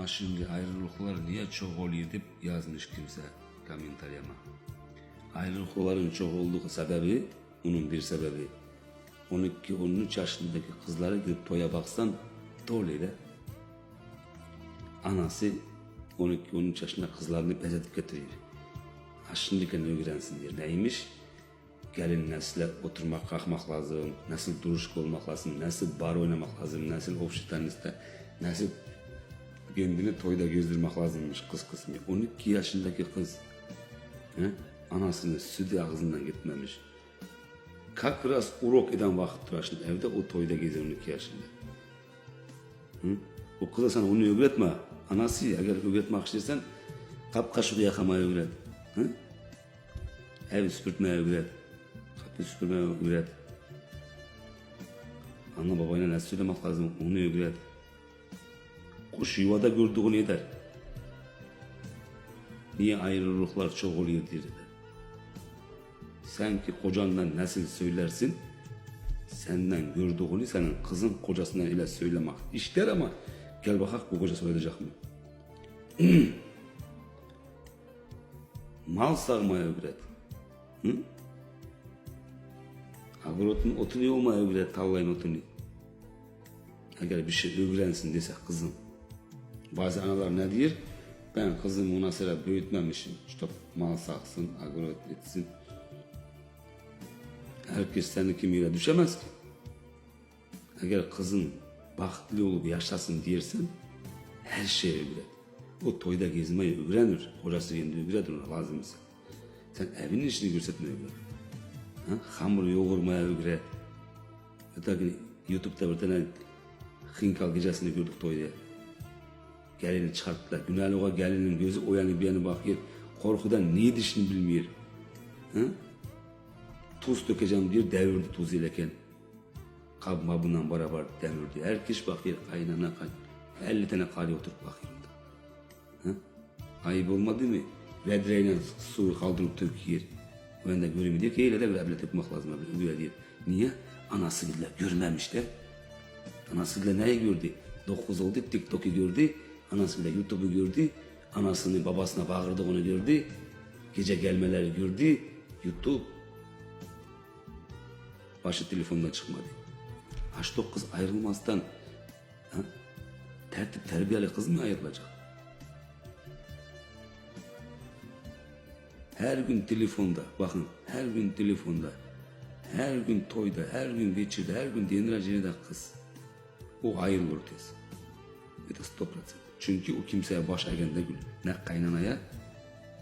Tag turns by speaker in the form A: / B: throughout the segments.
A: Şimdi ayrılıklar niye çok oluyor deyip yazmış kimse kommentariyama. Ayrılıkların çok olduğu sebebi, onun bir sebebi 12-13 yaşındaki kızlara gidip toya baksan doğruyla anası 12-13 yaşında kızlarını bezetip getiriyor. Şimdiki ne öğrensin diye. Neymiş? Gelin nesle oturmak kalkmak lazım, nasıl duruşuk olmak lazım, nasıl bar oynamak lazım, nasıl ofşitaniste, nasıl kendini toyda gezdirmek lazımmış kız kısmı. 12 yaşındaki kız anasının sütü ağzından gitmemiş. Kalk biraz urok eden vakit var şimdi evde o toyda gezer 12 yaşında. O kıza sana onu öğretme. Anası eğer öğretmek istersen kapkaşığı yakamayı öğret. Evi süpürtmeye öğret. Kapıyı süpürmeye öğret. Anne babayla ne söylemek lazım onu öğret. Kuş yuvada gördüğünü eder. Niye ayrılıklar çok oluyor diye. Sen ki kocandan nasıl söylersin, senden gördüğünü senin kızın kocasından ile söylemek ister ama gel bakak bu koca söyleyecek mi? Mal sağmaya öğret. Agrotun otunu yolmaya öğret, tallayın otunu. Eğer bir şey öğrensin dese kızım. Bazı analar ne diyor? Ben kızımı ona sıra büyütmemişim. İşte mal saksın, agrot etsin. Herkes senin kimiyle düşemez ki. Eğer kızın bahtlı olup yaşasın diyersen her şeyi öğret. O toyda gezmeyi öğrenir. Kocası yendi öğretir ona lazımsa. Sen evinin işini göstermeyi öğret. Hamuru yoğurmaya öğret. Öteki YouTube'da bir tane hinkal gecesini gördük toyda. Gelini çıkarttılar. Günahlığa gelinin gözü o yana bir yana bakıyor. Korkudan niye dişini bilmiyor. Tuz dökeceğim diyor, devirdi tuz ileken. Kabma bundan beraber devirdi. Herkes bakıyor, kaynana 50 tane karı oturup bakıyor. Ayıp olmadı mı? Vedreyle suyu kaldırıp döküyor. Ben de göreyim diyor ki, öyle de böyle dökmek lazım. Öyle diyor. Niye? Anasıyla görmemişler. Anasıyla neyi gördü? 9 oldu, TikTok'u gördü. Anasıyla YouTube'u gördü. Anasını babasına bağırdı onu gördü. Gece gelmeleri gördü. YouTube. Başı telefondan çıkmadı. Haştok kız ayrılmazdan tertip terbiyeli kız mı ayrılacak? Her gün telefonda, bakın her gün telefonda, her gün toyda, her gün geçirde, her gün denireceğine kız. O ayrılır tez. Bir de stop etsin. Çünkü o kimseye baş agende gül. Ne kaynanaya.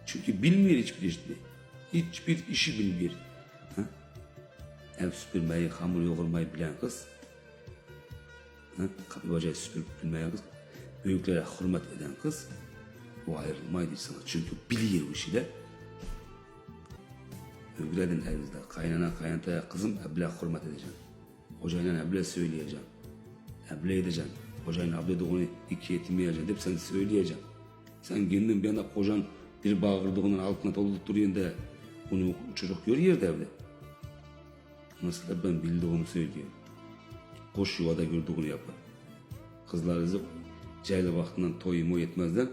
A: Çünkü bilmiyor hiçbir işi. Hiçbir işi bilmiyor. Ev süpürmeyi, hamur yoğurmayı bilen kız. Kapı bacağı süpürüp bilmeyen kız. Büyüklere hürmet eden kız. O ayrılmaydı sana. Çünkü biliyor bu işi de. Öğredin evinizde. Kaynana kaynataya kızım eble hürmet edeceğim. Hocayla eble söyleyeceğim. Eble edeceğim. Hocayla eble doğunu iki yetimleyeceğim deyip sen söyleyeceğim. Sen kendin bir anda kocan bir bağırdığının altına dolup duruyorsun da bunu çocuk görüyor da evde. Nasıl da ben bildiğimi söylüyorum. Koş yuvada gördüğünü yapar. Kızlarınızı cahil vaktinden toyumu yetmezden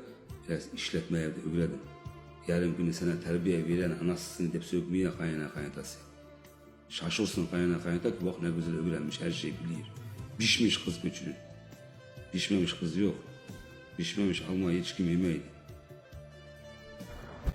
A: biraz işletmeye de öğretin. Yarın günü sana terbiye veren anasısını deyip sökmeye kaynana kaynatası. Şaşırsın kaynana kaynata ki bak ne güzel öğrenmiş her şeyi biliyor. Pişmiş kız göçürün. Pişmemiş kız yok. Pişmemiş almayı hiç kim yemeydi.